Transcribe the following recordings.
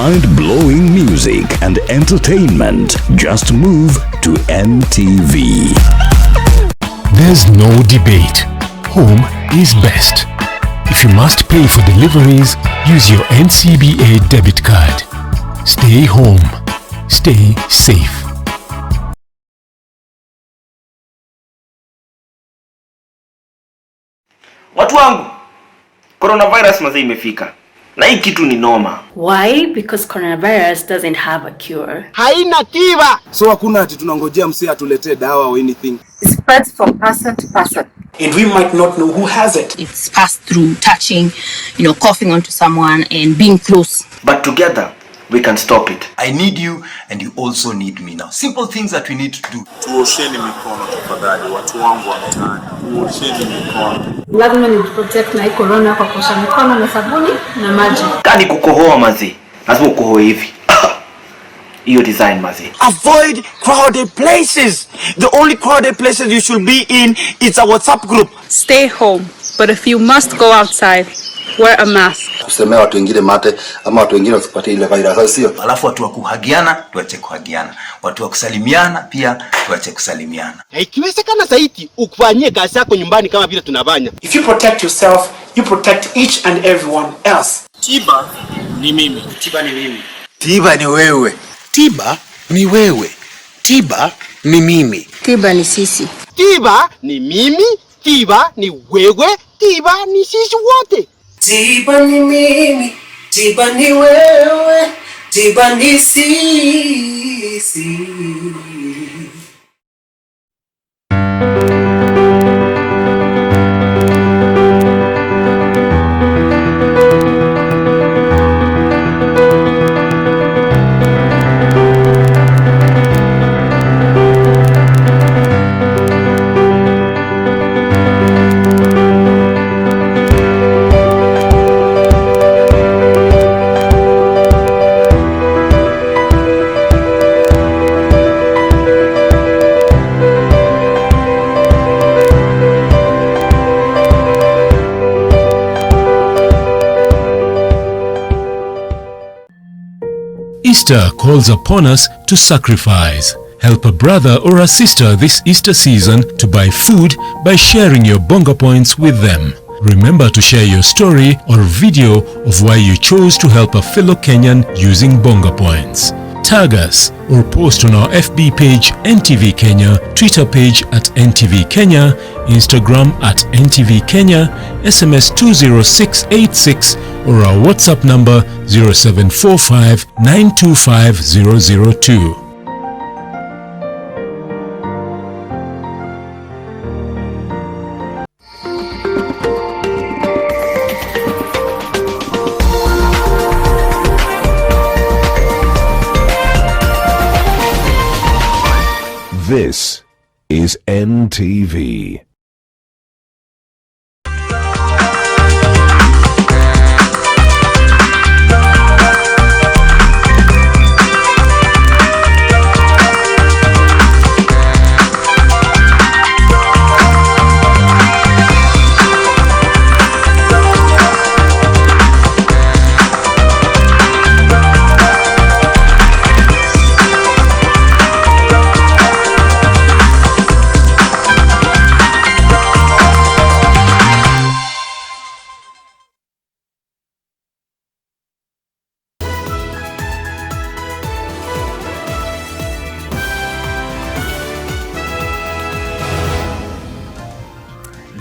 mind-blowing music and entertainment. Just move to NTV. There's no debate. Home is best. If you must pay for deliveries, use your NCBA debit card. Stay home. Stay safe. Watu wangu, coronavirus mazee imefika. Na hii kitu ni noma. Why? Because coronavirus doesn't have a cure. Haina tiba. So hakuna ati tunangojea msee atuletee dawa or anything. It spreads from person to person. And we might not know who has it. It's passed through touching, coughing onto someone and being close. But together, we can stop it. I need you and you also need me now. Simple things that we need to do. Tuosheni mikono tafadhali, watu wangu wa mtaani. Tuosheni mikono. Lazima ni protect na corona kwa kuosha mikono na sabuni na maji. Kani kukohoa mazee, lazima ukohoe hivi. Hiyo design mazee. Avoid crowded places. The only crowded places you should be in is a WhatsApp group. Stay home, but if you must go outside, wear a mask. Tusemea watu wengine mate ama watu wengine wasipate ile virus, sio? Alafu watu wa kuhagiana tuache kuhagiana. Watu wa kusalimiana pia tuache kusalimiana. Ikiwezekana zaidi ukufanyie kazi yako nyumbani kama vile tunafanya. If you protect yourself, you protect each and everyone else. Tiba ni mimi. Tiba ni mimi. Tiba ni wewe. Tiba ni wewe. Tiba ni mimi. Tiba ni sisi. Tiba ni mimi. Tiba ni wewe. Tiba ni sisi wote. Tiba ni mimi. Tiba ni wewe. Tiba ni sisi. Easter calls upon us to sacrifice. Help a brother or a sister this Easter season to buy food by sharing your bonga points with them. Remember to share your story or video of why you chose to help a fellow Kenyan using bonga points. Tag us or post on our FB page NTV Kenya, Twitter page at NTV Kenya, Instagram at NTV Kenya, SMS 20686 or our WhatsApp number 0745 925 002. This is NTV.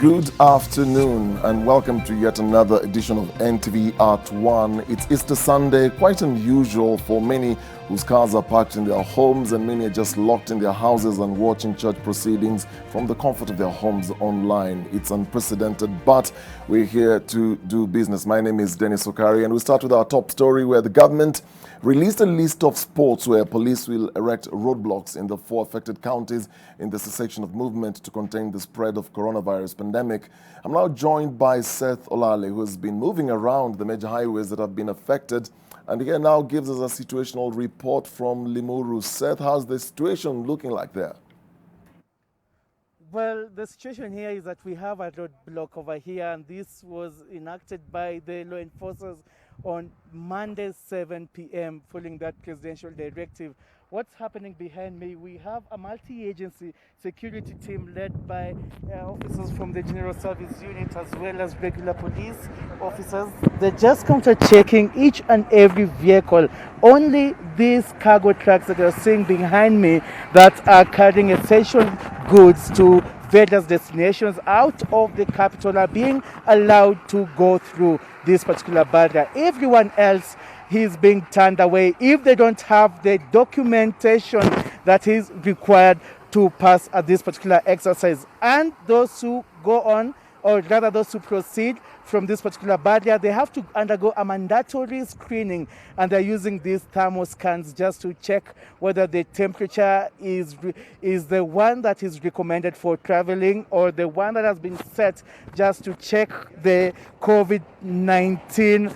Good afternoon and welcome to yet another edition of NTV at 1. It's Easter Sunday, quite unusual for many whose cars are parked in their homes and many are just locked in their houses and watching church proceedings from the comfort of their homes online. It's unprecedented, but we're here to do business. My name is Dennis Okari and we start with our top story where the government released a list of spots where police will erect roadblocks in the 4 affected counties in the cessation of movement to contain the spread of coronavirus pandemic. I'm now joined by Seth Olale, who has been moving around the major highways that have been affected, and he now gives us a situational report from Limuru. Seth, how's the situation looking like there? Well, the situation here is that we have a roadblock over here, and this was enacted by the law enforcers on Monday 7 p.m. following that presidential directive. What's happening behind me? We have a multi-agency security team led by officers from the General Service Unit as well as regular police officers. They're just counter-checking each and every vehicle. Only these cargo trucks that you're seeing behind me that are carrying essential goods to various destinations out of the capital are being allowed to go through this particular barrier. Everyone else is being turned away if they don't have the documentation that is required to pass at this particular exercise. And those who go on, or rather those who proceed from this particular barrier, they have to undergo a mandatory screening, and they're using these thermal scans just to check whether the temperature is the one that is recommended for traveling or the one that has been set just to check the COVID-19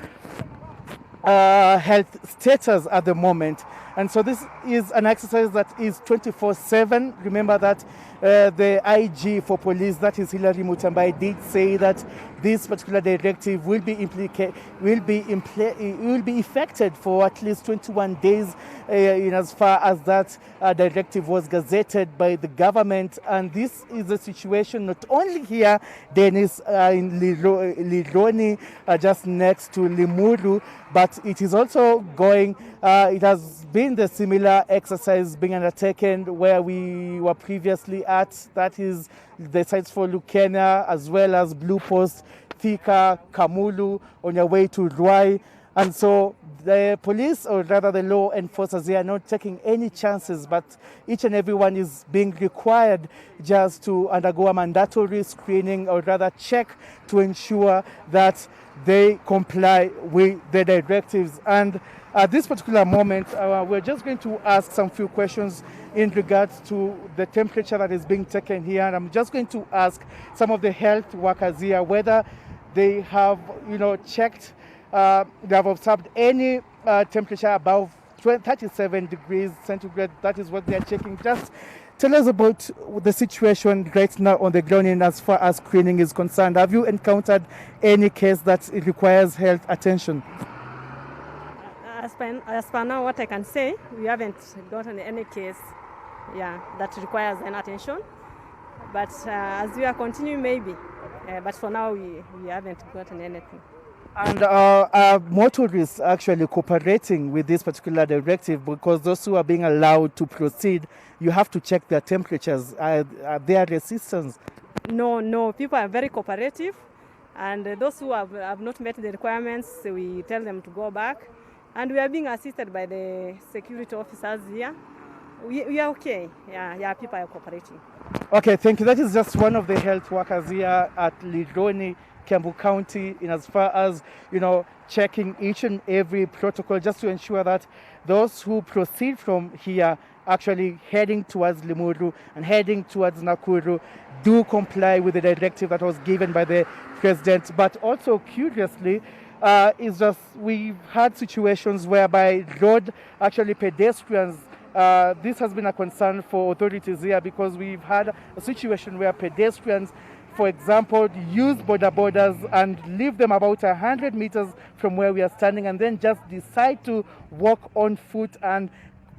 health status at the moment. And so this is an exercise that is 24/7. Remember that the IG for police, that is Hilary Mutambai, did say that this particular directive will be effected for at least 21 days in as far as that directive was gazetted by the government. And this is a situation not only here, Dennis, in Lironi, just next to Limuru, but it is also going, it has been the similar exercise being undertaken where we were previously at, that is the sites for Lukena as well as Blue Post, Thika, Kamulu, on your way to Ruai. And so the police, or rather the law enforcers, they are not taking any chances, but each and everyone is being required just to undergo a mandatory screening, or rather check, to ensure that they comply with the directives. And at this particular moment, we're just going to ask some few questions in regards to the temperature that is being taken here. And I'm just going to ask some of the health workers here whether they have, checked, they have observed any temperature above 37 degrees centigrade. That is what they are checking. Just tell us about the situation right now on the ground in as far as screening is concerned. Have you encountered any case that it requires health attention? As per now, what I can say, we haven't gotten any case, that requires an attention. But as we are continuing, maybe. But for now, we haven't gotten anything. And are motorists actually cooperating with this particular directive? Because those who are being allowed to proceed, you have to check their temperatures. Are there resistance? No. People are very cooperative. And those who have not met the requirements, we tell them to go back. And we are being assisted by the security officers here. We are okay. Yeah, people are cooperating. Okay, thank you. That is just one of the health workers here at Lironi, Kiambu County, in as far as, checking each and every protocol just to ensure that those who proceed from here actually heading towards Limuru and heading towards Nakuru do comply with the directive that was given by the president. But also, curiously, is just we've had situations whereby pedestrians, this has been a concern for authorities here, because we've had a situation where pedestrians, for example, use borders and leave them about 100 meters from where we are standing, and then just decide to walk on foot and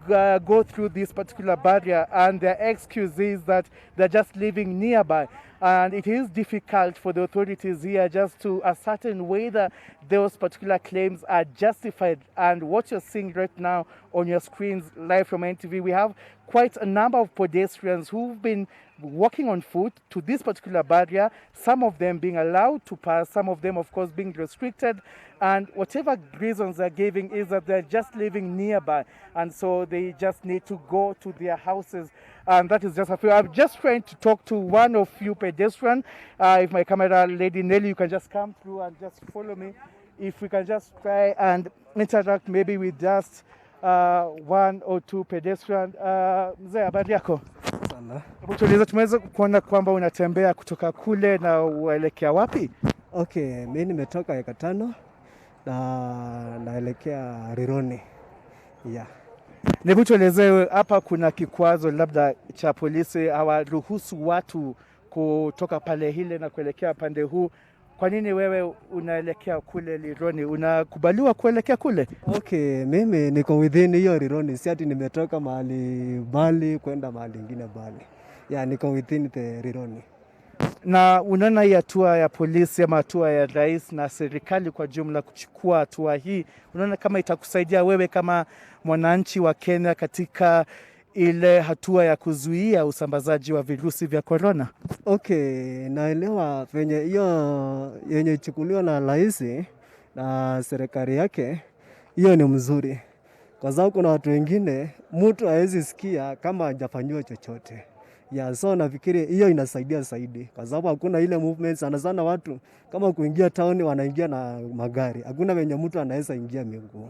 go through this particular barrier, and their excuse is that they're just living nearby. And it is difficult for the authorities here just to ascertain whether those particular claims are justified. And what you're seeing right now on your screens live from NTV, we have quite a number of pedestrians who've been walking on foot to this particular barrier, some of them being allowed to pass, some of them, of course, being restricted. And whatever reasons they're giving is that they're just living nearby, and so they just need to go to their houses. And that is just a few. I'm just trying to talk to one of you pedestrians. If my camera lady Nelly, you can just come through and just follow me. If we can just try and interact maybe with just one or two pedestrians. Mzee, habari yako? Hebu tueleze, tumeweza kuona kwamba unatembea kutoka kule na uelekea wapi? Okay, mimi nimetoka eka 5 na naelekea Rironi. Hebu tueleze, hapa kuna kikwazo labda cha polisi, hawaruhusu watu kutoka pale hile na kuelekea pande huu. Kwa nini wewe unaelekea kule Lironi? Unakubaliwa kuelekea kule? Okay, mimi niko within hiyo Lironi, si ati nimetoka mahali bali kwenda mahali ingine bali. Yeah, niko within the Lironi. Na unaona hii hatua ya polisi ama hatua ya rais na serikali kwa jumla kuchukua hatua hii, unaona kama itakusaidia wewe kama mwananchi wa Kenya katika ile hatua ya kuzuia usambazaji wa virusi vya corona? Okay, naelewa venye hiyo yenye chukuliwa na rais na serikali yake, hiyo ni mzuri. Kwa sababu kuna watu wengine mtu hawezi sikia kama hajafanyiwa chochote. Yeah, so nafikiri hiyo inasaidia zaidi kwa sababu hakuna ile movement sana watu kama kuingia town wanaingia na magari. Hakuna venye mtu anaweza ingia miguu.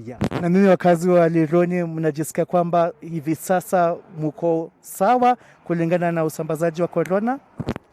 Yeah. Na mimi wakazi wa Lironi, mnajisikia kwamba hivi sasa mko sawa kulingana na usambazaji wa corona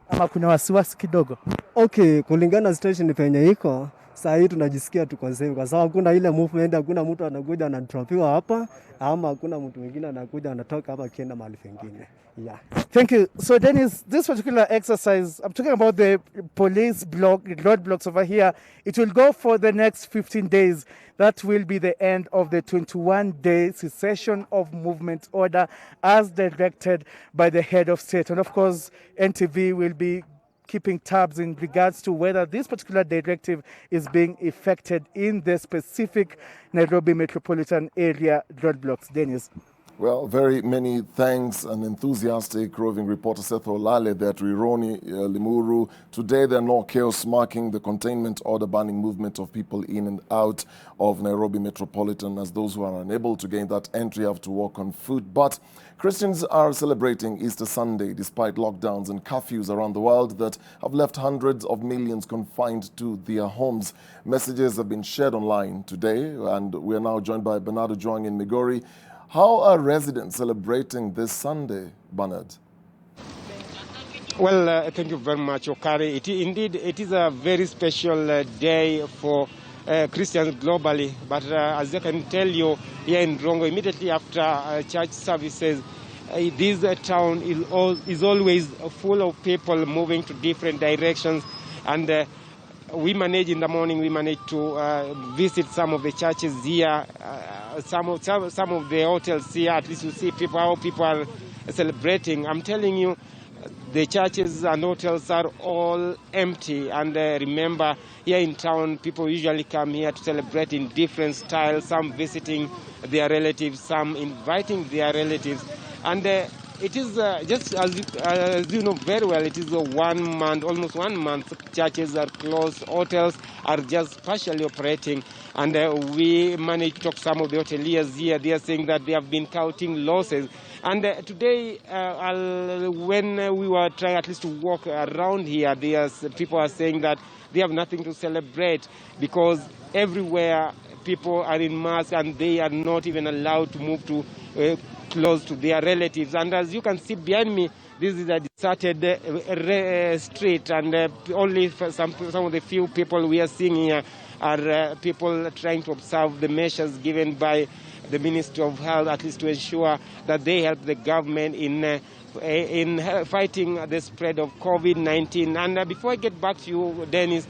ama kuna wasiwasi kidogo? Okay, kulingana na station penye iko saa hii tunajisikia tuko safe kwa sababu hakuna ile movement, hakuna mtu anakuja anatropiwa hapa ama hakuna mtu mwingine anakuja anatoka hapa kienda mahali pengine. Yeah. Thank you. So Dennis, this particular exercise, I'm talking about the police roadblocks over here. It will go for the next 15 days. That will be the end of the 21-day cessation of movement order as directed by the head of state. And of course, NTV will be keeping tabs in regards to whether this particular directive is being effected in the specific Nairobi metropolitan area roadblocks. Dennis. Well, very many thanks. An enthusiastic roving reporter Seth Olale there at Rironi, Limuru. Today there are no chaos marking the containment order banning movement of people in and out of Nairobi metropolitan, as those who are unable to gain that entry have to walk on foot. But Christians are celebrating Easter Sunday despite lockdowns and curfews around the world that have left hundreds of millions confined to their homes. Messages have been shared online today, and we are now joined by Bernardo Joang in Migori. How are residents celebrating this Sunday, Bernard? Well, thank you very much, Okari. Indeed, it is a very special day for Christians globally. But as I can tell you, here in Rongo, immediately after church services, this town is always full of people moving to different directions. And we manage in the morning, we manage to visit some of the churches here, some of the hotels here. At least you see how people are celebrating. I'm telling you, the churches and hotels are all empty. And remember, here in town, people usually come here to celebrate in different styles, some visiting their relatives, some inviting their relatives. And it is just as you know very well, it is almost 1 month. Churches are closed, hotels are just partially operating. And we managed to talk to some of the hoteliers here. They are saying that they have been counting losses. And today, when we were trying at least to walk around here, people are saying that they have nothing to celebrate because everywhere people are in masks and they are not even allowed to move to close to their relatives. And as you can see behind me, this is a deserted street, and only some of the few people we are seeing here are people trying to observe the measures given by the Ministry of Health, at least to ensure that they help the government in fighting the spread of COVID-19. And before I get back to you, Dennis,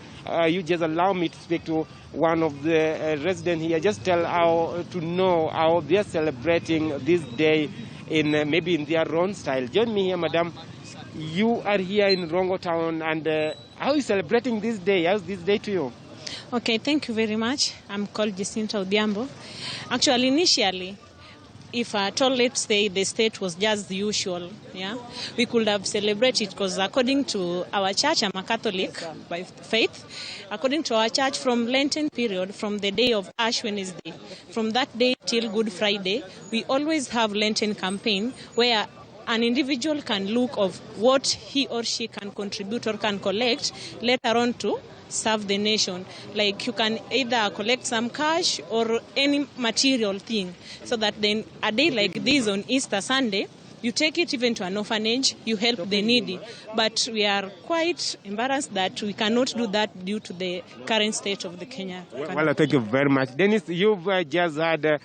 you just allow me to speak to one of the residents here. Just tell how they are celebrating this day maybe in their own style. Join me here, madam. You are here in Rongo town, and how are you celebrating this day? How's this day to you? Okay, thank you very much. I'm called Jacinta Odhiambo. Actually, initially, if at all, let's say the state was just the usual, we could have celebrated, because according to our church, I'm a Catholic by faith, according to our church, from Lenten period, from the day of Ash Wednesday, from that day till Good Friday, we always have Lenten campaign where an individual can look of what he or she can contribute or can collect later on to serve the nation. Like you can either collect some cash or any material thing, so that then a day like this on Easter Sunday, you take it even to an orphanage, you help the needy. But we are quite embarrassed that we cannot do that due to the current state of the Kenya. Well, thank you very much. Dennis, you've just heard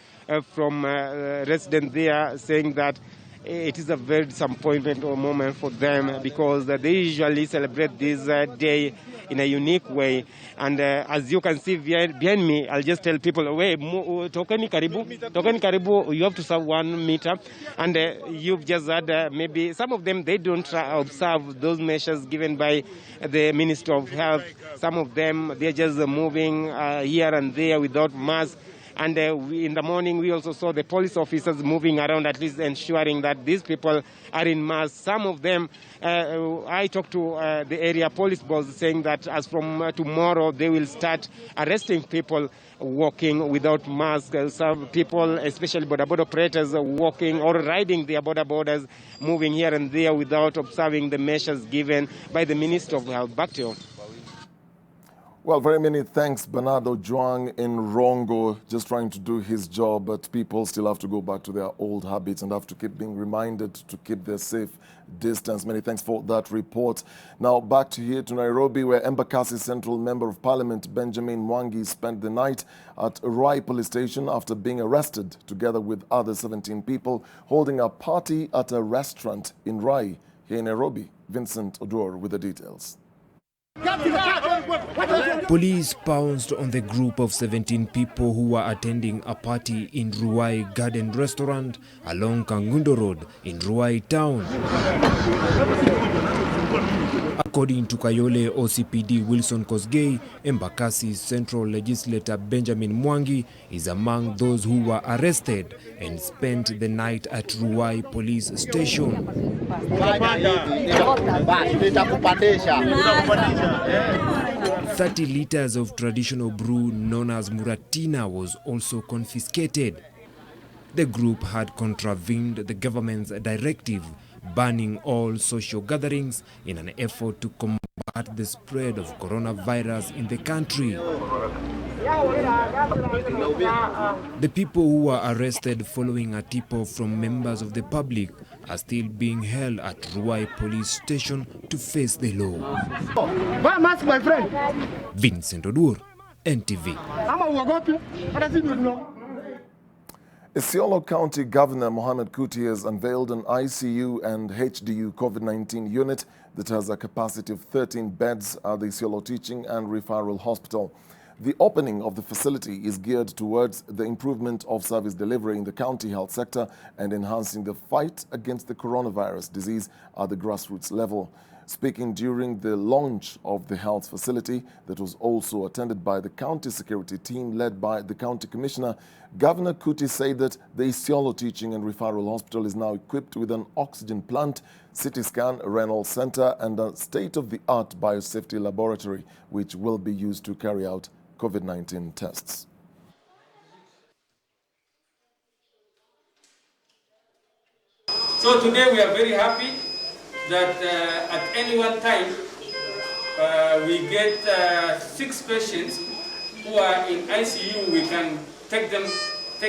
from residents there saying that it is a very disappointment or moment for them because they usually celebrate this day in a unique way. And as you can see behind me, I'll just tell people, tokeni karibu, you have to serve 1 meter. And you've just had maybe some of them, they don't observe those measures given by the Minister of Health. Some of them, they're just moving here and there without masks. And in the morning, we also saw the police officers moving around, at least ensuring that these people are in mass. Some of them, I talked to the area police boss saying that as from tomorrow, they will start arresting people walking without masks. Some people, especially border operators, walking or riding their borders, moving here and there without observing the measures given by the Minister of Health. Back to you. Well, very many thanks, Bernardo Juang in Rongo, just trying to do his job, but people still have to go back to their old habits and have to keep being reminded to keep their safe distance. Many thanks for that report. Now, back to here to Nairobi, where Embakasi Central Member of Parliament Benjamin Mwangi spent the night at Ruai Police Station after being arrested together with other 17 people holding a party at a restaurant in Ruai, here in Nairobi. Vincent Odor with the details. Police pounced on the group of 17 people who were attending a party in Ruai Garden Restaurant along Kangundo Road in Ruai Town. According to Kayole OCPD Wilson Kosgei, Embakasi's Central Legislator Benjamin Mwangi is among those who were arrested and spent the night at Ruai Police Station. 30 liters of traditional brew known as Muratina was also confiscated. The group had contravened the government's directive banning all social gatherings in an effort to combat the spread of coronavirus in the country. The people who were arrested following a tip-off from members of the public are still being held at Ruai Police Station to face the law. My friend. Vincent Odur, NTV. Isiolo County Governor Mohamed Kuti has unveiled an ICU and HDU COVID-19 unit that has a capacity of 13 beds at the Isiolo Teaching and Referral Hospital. The opening of the facility is geared towards the improvement of service delivery in the county health sector and enhancing the fight against the coronavirus disease at the grassroots level. Speaking during the launch of the health facility that was also attended by the county security team led by the county commissioner, Governor Kuti said that the Isiolo Teaching and Referral Hospital is now equipped with an oxygen plant, CT scan, renal center, and a state-of-the-art biosafety laboratory, which will be used to carry out COVID-19 tests. So today we are very happy that at any one time we get 6 patients who are in ICU. We can take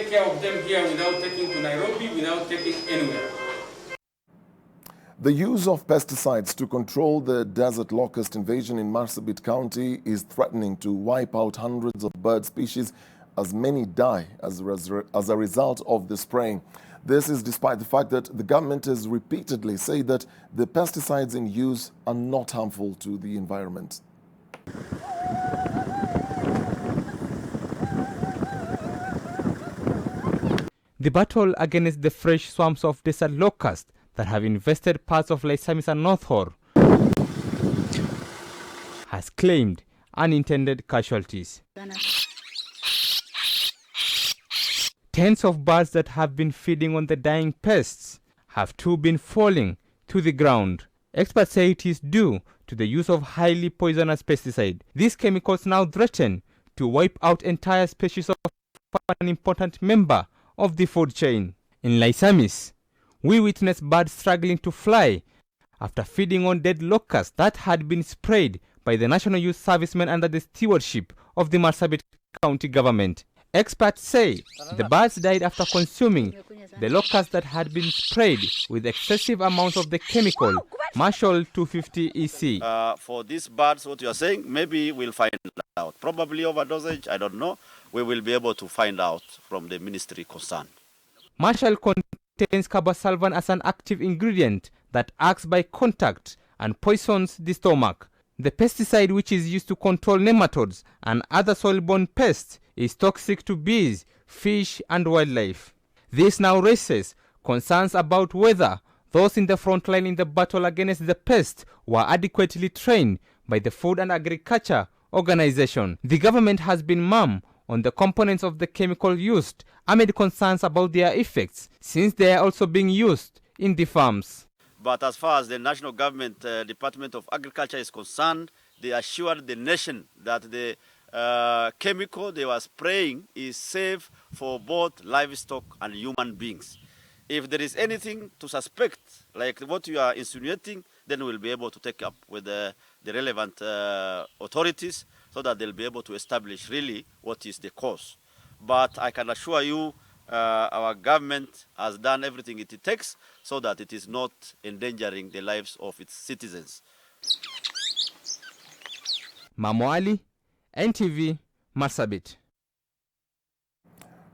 care of them here without taking to Nairobi, without taking anywhere. The use of pesticides to control the desert locust invasion in Marsabit County is threatening to wipe out hundreds of bird species as many die as a result of the spraying. This is despite the fact that the government has repeatedly said that the pesticides in use are not harmful to the environment. The battle against the fresh swarms of desert locust that have infested parts of Laisamis and North Horr has claimed unintended casualties. Tens of birds that have been feeding on the dying pests have too been falling to the ground. Experts say it is due to the use of highly poisonous pesticide. These chemicals now threaten to wipe out entire species of an important member of the food chain. In Laisamis, we witnessed birds struggling to fly after feeding on dead locusts that had been sprayed by the National Youth Servicemen under the stewardship of the Marsabit County government. Experts say the birds died after consuming the locusts that had been sprayed with excessive amounts of the chemical Marshall 250 EC. For these birds, what you are saying, maybe we'll find out. Probably overdosage, I don't know. We will be able to find out from the ministry concerned. Marshall contains carbasalvan as an active ingredient that acts by contact and poisons the stomach. The pesticide, which is used to control nematodes and other soil-borne pests, is toxic to bees, fish and wildlife. This now raises concerns about whether those in the front line in the battle against the pest were adequately trained by the Food and Agriculture Organization. The government has been mum on the components of the chemical used amid concerns about their effects, since they are also being used in the farms. But as far as the national government Department of Agriculture is concerned, they assured the nation that the chemical they were spraying is safe for both livestock and human beings. If there is anything to suspect, like what you are insinuating, then we'll be able to take up with the relevant authorities so that they'll be able to establish really what is the cause. But I can assure you, our government has done everything it takes so that it is not endangering the lives of its citizens. Mamoali, NTV, Marsabit.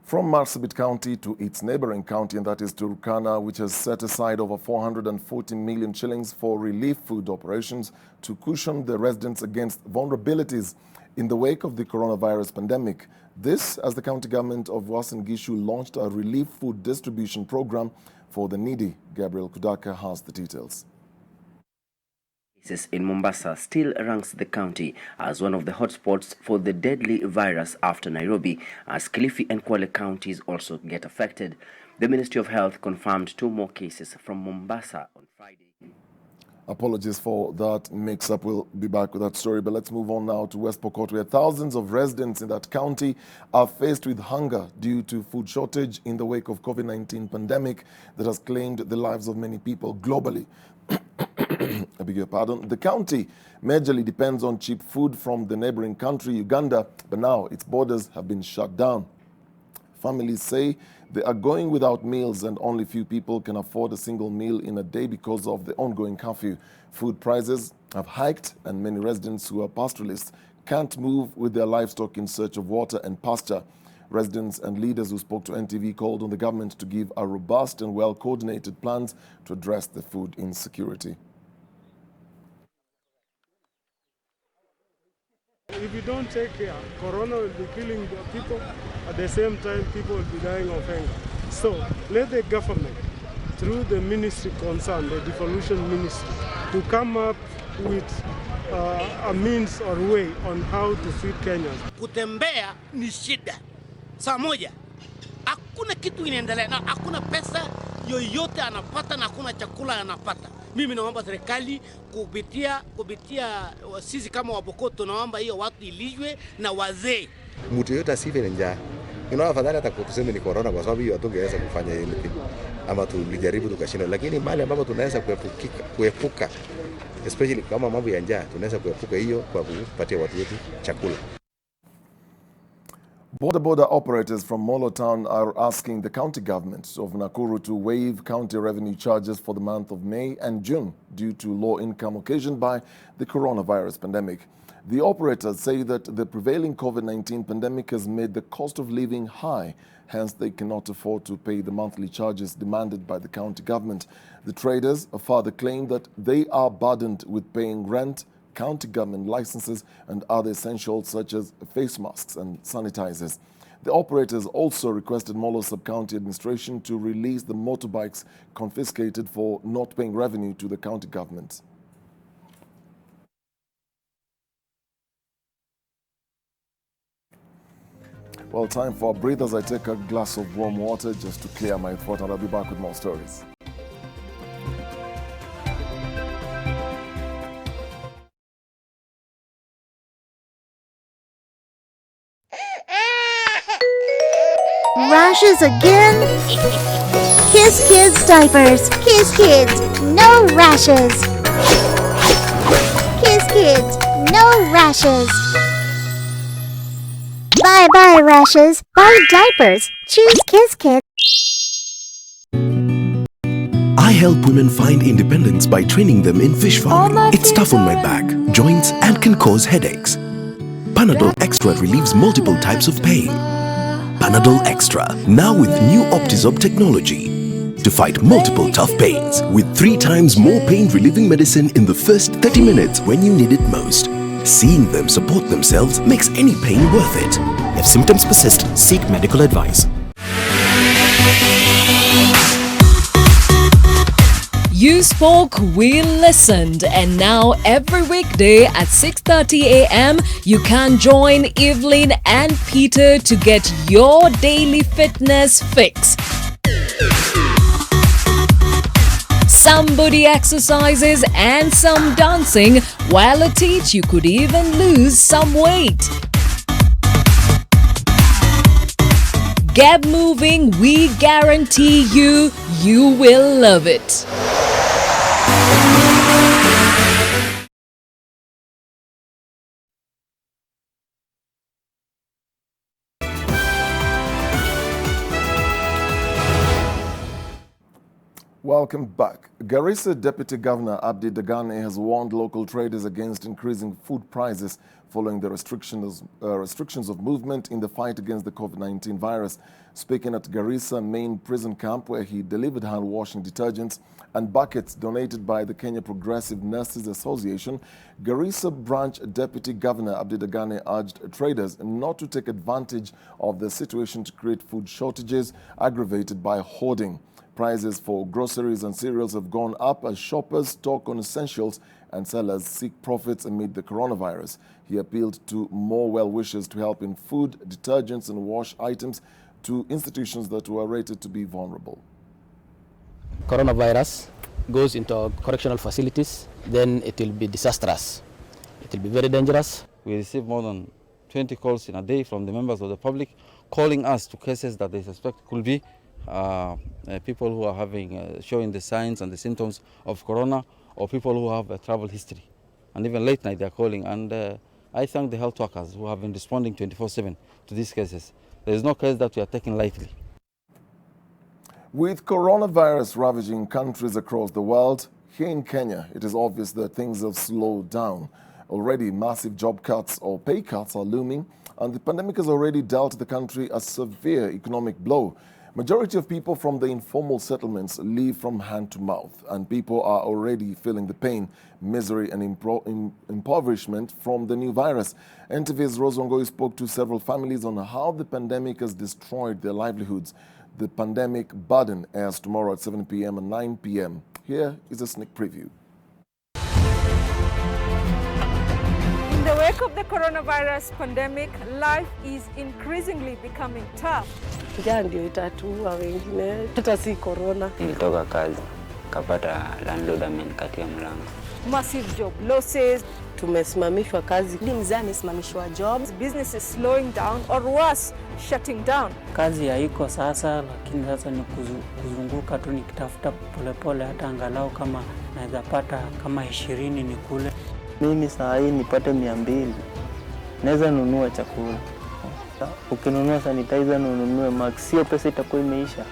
From Marsabit County to its neighboring county, and that is Turkana, which has set aside over 440 million shillings for relief food operations to cushion the residents against vulnerabilities in the wake of the coronavirus pandemic. This, as the county government of Uasin Gishu launched a relief food distribution program for the needy. Gabriel Kudaka has the details. In Mombasa still ranks the county as one of the hotspots for the deadly virus after Nairobi, as Kilifi and Kwale counties also get affected. The Ministry of Health confirmed 2 more cases from Mombasa on Friday. Apologies for that mix-up. We'll be back with that story. But let's move on now to West Pokot, where thousands of residents in that county are faced with hunger due to food shortage in the wake of COVID-19 pandemic that has claimed the lives of many people globally. I beg your pardon. The county majorly depends on cheap food from the neighboring country, Uganda, but now its borders have been shut down. Families say they are going without meals and only few people can afford a single meal in a day because of the ongoing curfew. Food prices have hiked and many residents who are pastoralists can't move with their livestock in search of water and pasture. Residents and leaders who spoke to NTV called on the government to give a robust and well-coordinated plans to address the food insecurity. If you don't take care, Corona will be killing people. At the same time, people will be dying of hunger. So let the government, through the ministry concerned, the devolution ministry, to come up with a means or way on how to feed Kenyans. Kutembea ni shida. Saa moja, hakuna kitu inaendelea na hakuna pesa yoyote anapata na hakuna chakula anapata. Mimi naomba serikali kupitia sisi kama Wapokot tunaomba hiyo watu ilishwe na wazee. Mtu yote asife na njaa. Afadhali hata tuseme ni corona kwa sababu hiyo hatungeweza kufanya anything. Ama tulijaribu tukashinda, lakini mahali ambapo tunaweza kuepuka especially kama mambo ya njaa, tunaweza kuepuka hiyo kwa kupatia watu wetu chakula. Border operators from Molo Town are asking the county government of Nakuru to waive county revenue charges for the month of May and June due to low income occasioned by the coronavirus pandemic. The operators say that the prevailing COVID-19 pandemic has made the cost of living high, hence they cannot afford to pay the monthly charges demanded by the county government. The traders further claim that they are burdened with paying rent, county government licenses and other essentials such as face masks and sanitizers. The operators also requested Molo Sub-County Administration to release the motorbikes confiscated for not paying revenue to the county government. Well, time for a breather as I take a glass of warm water just to clear my throat, and I'll be back with more stories. Rashes again? Kiss Kids diapers. Kiss Kids, no rashes. Kiss Kids, no rashes. Bye-bye rashes. Buy diapers. Choose Kiss Kids. I help women find independence by training them in fish farming. It's tough on my back, joints, and can cause headaches. Panadol Extra relieves multiple types of pain. Panadol Extra, now with new Optizorb technology. to fight multiple tough pains with 3 times more pain-relieving medicine in the first 30 minutes when you need it most. Seeing them support themselves makes any pain worth it. If symptoms persist, seek medical advice. You spoke, we listened, and now every weekday at 6:30 a.m. you can join Evelyn and Peter to get your daily fitness fix. Some body exercises and some dancing, while at each you could even lose some weight. Get moving, we guarantee you will love it. Welcome back. Garissa Deputy Governor Abdi Dagane has warned local traders against increasing food prices following the restrictions of movement in the fight against the COVID-19 virus. Speaking at Garissa main prison camp, where he delivered hand-washing detergents and buckets donated by the Kenya Progressive Nurses Association, Garissa Branch Deputy Governor Abdi Dagane urged traders not to take advantage of the situation to create food shortages aggravated by hoarding. Prices for groceries and cereals have gone up as shoppers stock on essentials and sellers seek profits amid the coronavirus. He appealed to more well-wishers to help in food, detergents and wash items to institutions that were rated to be vulnerable. Coronavirus goes into correctional facilities, then it will be disastrous. It will be very dangerous. We receive more than 20 calls in a day from the members of the public calling us to cases that they suspect could be people who are having showing the signs and the symptoms of corona, or people who have a travel history. And even late night they are calling, and I thank the health workers who have been responding 24/7 to these cases. There is no case that we are taking lightly. With coronavirus ravaging countries across the world, here in Kenya, it is obvious that things have slowed down. Already massive job cuts or pay cuts are looming, and the pandemic has already dealt the country a severe economic blow. Majority of people from the informal settlements live from hand to mouth, and people are already feeling the pain, misery and impoverishment from the new virus. NTV's Rose Wangoi spoke to several families on how the pandemic has destroyed their livelihoods. The pandemic burden airs tomorrow at 7 p.m. and 9 p.m. Here is a sneak preview. In the wake of the coronavirus pandemic, life is increasingly becoming tough. Njaa ndio itatuua wengine, hata si corona. Nilitoka kazi, kapata landlord amenikatia mlango. Massive job losses. Tumesimamishwa kazi. Mzee amesimamishwa jobs. Business is slowing down or worse, shutting down. Kazi haiko sasa, lakini sasa ni kuzunguka tu nikitafuta polepole, hata angalau kama naweza pata kama 20 nikule. Mimi saa hii nipate 200, naweza nunua chakula. Ukinunua sanitizer na ununue mask, sio pesa itakuwa imeisha.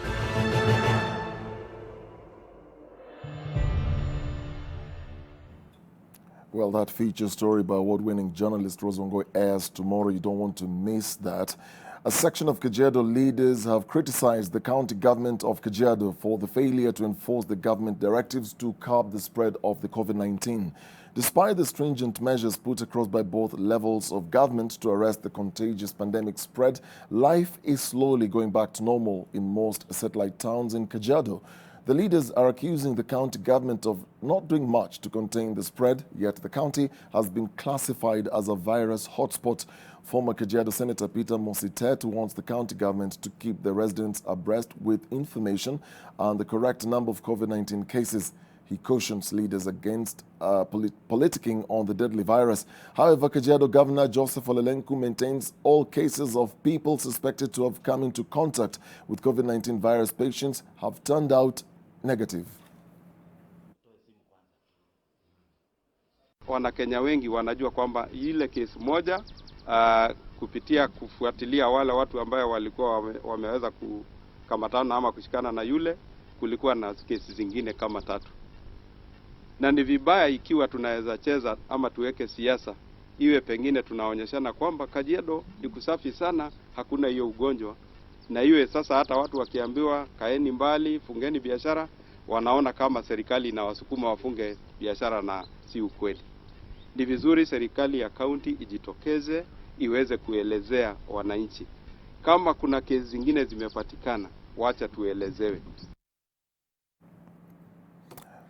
Well, that feature story by award-winning journalist Rose Wangoi airs tomorrow. You don't want to miss that. A section of Cagiedo leaders have criticized the county government of Cagiedo for the failure to enforce the government directives to curb the spread of the COVID-19. Despite the stringent measures put across by both levels of government to arrest the contagious pandemic spread, life is slowly going back to normal in most satellite towns in Cagiedo. The leaders are accusing the county government of not doing much to contain the spread, yet the county has been classified as a virus hotspot. Former Cagiedo Senator Peter Mositet wants the county government to keep the residents abreast with information on the correct number of COVID-19 cases. He cautions leaders against politicking on the deadly virus. However, Cagiedo Governor Joseph Olelenku maintains all cases of people suspected to have come into contact with COVID-19 virus patients have turned out negative. Wanakenya wengi wanajua kwamba ile kesi moja kupitia kufuatilia wale watu ambao walikuwa wameweza kukamatana ama kushikana na yule, kulikuwa na kesi zingine kama 3. Na ni vibaya ikiwa tunaweza cheza ama tuweke siasa iwe pengine tunaonyeshana kwamba Cagiedo ni kusafi sana, hakuna hiyo ugonjwa, na iwe sasa hata watu wakiambiwa kaeni mbali, fungeni biashara, wanaona kama serikali inawasukuma wafunge biashara, na si ukweli. Ni vizuri serikali ya kaunti ijitokeze iweze kuelezea wananchi kama kuna kesi zingine zimepatikana, wacha tuelezewe.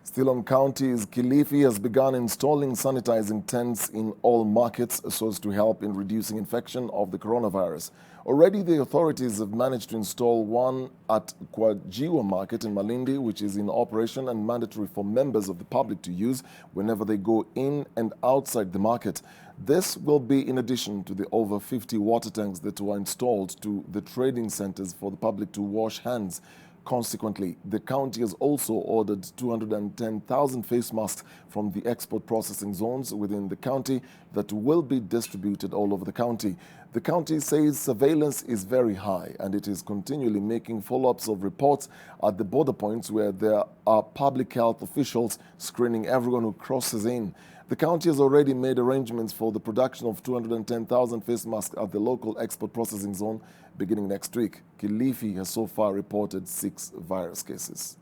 Still on counties, Kilifi has begun installing sanitizing tents in all markets so as to help in reducing infection of the coronavirus. Already, the authorities have managed to install one at Cagiedo market in Malindi, which is in operation and mandatory for members of the public to use whenever they go in and outside the market. This will be in addition to the over 50 water tanks that were installed to the trading centers for the public to wash hands. Consequently, the county has also ordered 210,000 face masks from the export processing zones within the county that will be distributed all over the county. The county says surveillance is very high and it is continually making follow-ups of reports at the border points where there are public health officials screening everyone who crosses in. The county has already made arrangements for the production of 210,000 face masks at the local export processing zone beginning next week. Kilifi has so far reported 6 virus cases.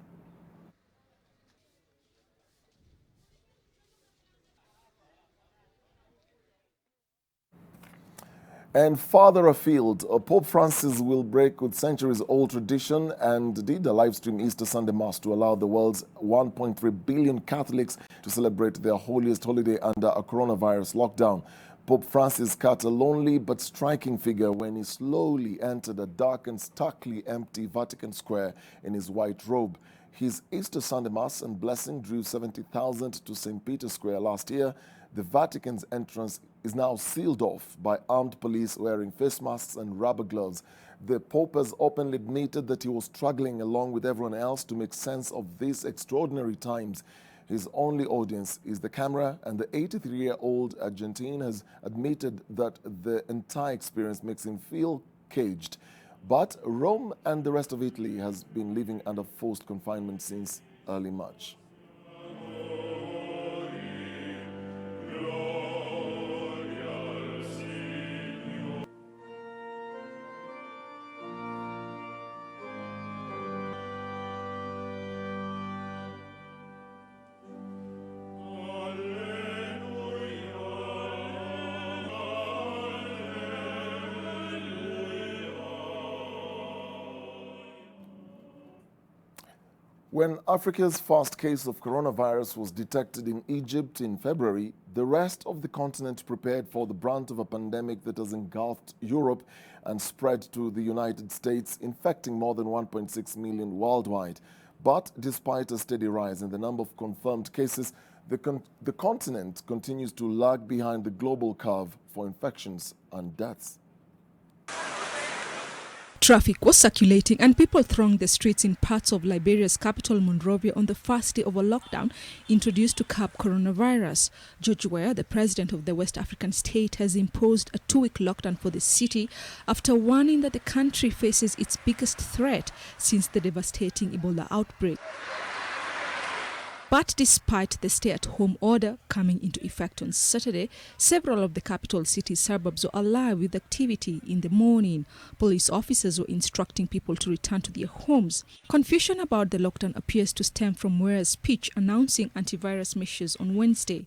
And farther afield, Pope Francis will break with centuries-old tradition and did a live-stream Easter Sunday Mass to allow the world's 1.3 billion Catholics to celebrate their holiest holiday under a coronavirus lockdown. Pope Francis cut a lonely but striking figure when he slowly entered a dark and starkly empty Vatican Square in his white robe. His Easter Sunday Mass and blessing drew 70,000 to St. Peter's Square last year. The Vatican's entrance is now sealed off by armed police wearing face masks and rubber gloves. The Pope has openly admitted that he was struggling along with everyone else to make sense of these extraordinary times. His only audience is the camera, and the 83-year-old Argentine has admitted that the entire experience makes him feel caged. But Rome and the rest of Italy has been living under forced confinement since early March. When Africa's first case of coronavirus was detected in Egypt in February, the rest of the continent prepared for the brunt of a pandemic that has engulfed Europe and spread to the United States, infecting more than 1.6 million worldwide. But despite a steady rise in the number of confirmed cases, the continent continues to lag behind the global curve for infections and deaths. Traffic was circulating and people thronged the streets in parts of Liberia's capital, Monrovia, on the first day of a lockdown introduced to curb coronavirus. George Weah, the president of the West African state, has imposed a 2-week lockdown for the city after warning that the country faces its biggest threat since the devastating Ebola outbreak. But despite the stay-at-home order coming into effect on Saturday, several of the capital city's suburbs were alive with activity in the morning. Police officers were instructing people to return to their homes. Confusion about the lockdown appears to stem from Weah's speech announcing antivirus measures on Wednesday.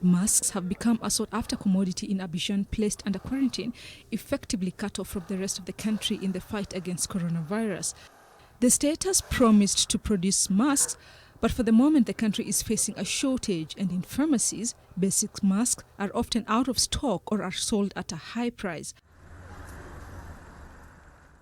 Masks have become a sought-after commodity in Abidjan, placed under quarantine, effectively cut off from the rest of the country in the fight against coronavirus. The state has promised to produce masks, but for the moment the country is facing a shortage, and in pharmacies, basic masks are often out of stock or are sold at a high price.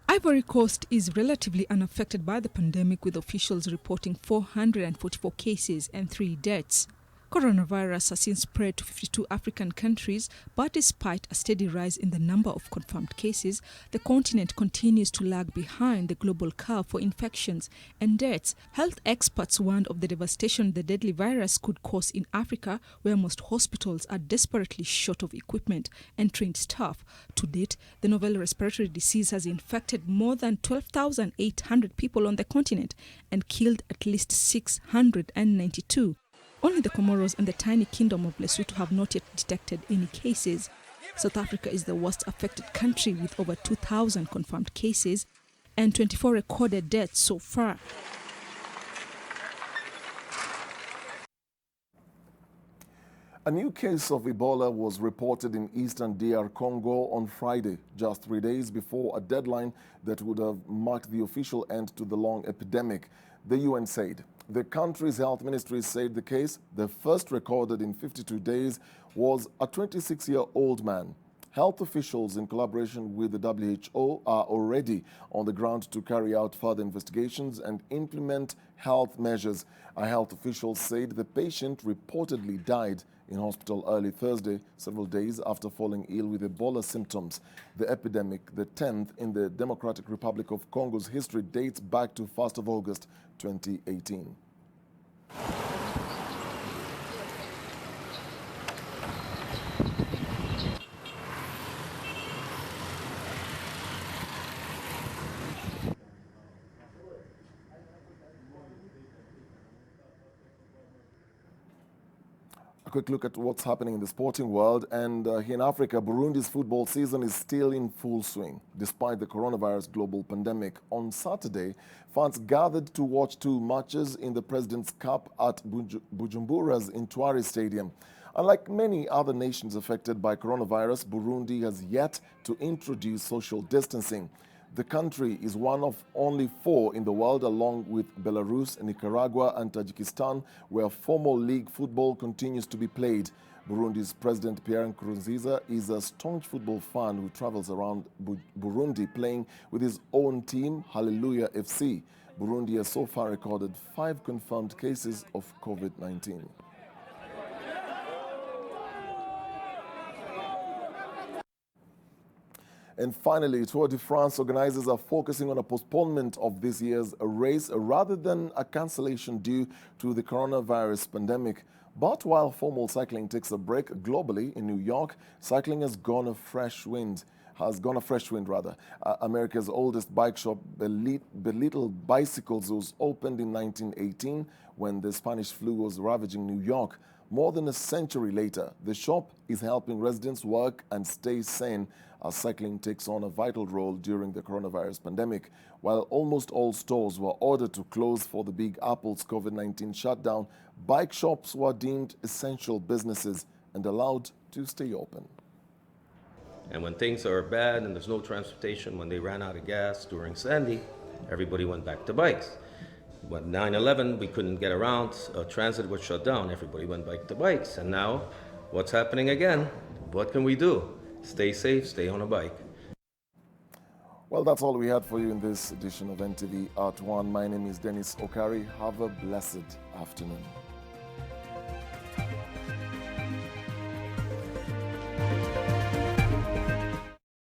Ivory Coast is relatively unaffected by the pandemic, with officials reporting 444 cases and 3 deaths. Coronavirus has since spread to 52 African countries, but despite a steady rise in the number of confirmed cases, the continent continues to lag behind the global curve for infections and deaths. Health experts warned of the devastation the deadly virus could cause in Africa, where most hospitals are desperately short of equipment and trained staff. To date, the novel respiratory disease has infected more than 12,800 people on the continent and killed at least 692. Only the Comoros and the tiny kingdom of Lesotho have not yet detected any cases. South Africa is the worst affected country with over 2,000 confirmed cases and 24 recorded deaths so far. A new case of Ebola was reported in eastern DR Congo on Friday, just 3 days before a deadline that would have marked the official end to the long epidemic, the UN said. The country's health ministry said the case, the first recorded in 52 days, was a 26-year-old man. Health officials, in collaboration with the WHO, are already on the ground to carry out further investigations and implement health measures. A health official said the patient reportedly died in hospital early Thursday, several days after falling ill with Ebola symptoms. The epidemic, the 10th in the Democratic Republic of Congo's history, dates back to 1st of August 2018. A quick look at what's happening in the sporting world. And here in Africa, Burundi's football season is still in full swing, despite the coronavirus global pandemic. On Saturday, fans gathered to watch 2 matches in the President's Cup at Bujumbura's Intwari Stadium. Unlike many other nations affected by coronavirus, Burundi has yet to introduce social distancing. The country is one of only 4 in the world, along with Belarus, Nicaragua and Tajikistan, where formal league football continues to be played. Burundi's President Pierre Nkurunziza is a staunch football fan who travels around Burundi playing with his own team, Hallelujah FC. Burundi has so far recorded 5 confirmed cases of COVID-19. And finally, Tour de France organizers are focusing on a postponement of this year's race rather than a cancellation due to the coronavirus pandemic. But while formal cycling takes a break globally in New York, cycling has gone a fresh wind. America's oldest bike shop, Belittle Bicycles, was opened in 1918 when the Spanish flu was ravaging New York. More than a century later, the shop is helping residents work and stay sane as cycling takes on a vital role during the coronavirus pandemic. While almost all stores were ordered to close for the Big Apple's COVID-19 shutdown, bike shops were deemed essential businesses and allowed to stay open. And when things are bad and there's no transportation, when they ran out of gas during Sandy, everybody went back to bikes. When 9/11, we couldn't get around, transit was shut down, everybody went back to bikes. And now, what's happening again? What can we do? Stay safe, stay on a bike. Well, that's all we had for you in this edition of NTV Art 1. My name is Dennis Okari. Have a blessed afternoon.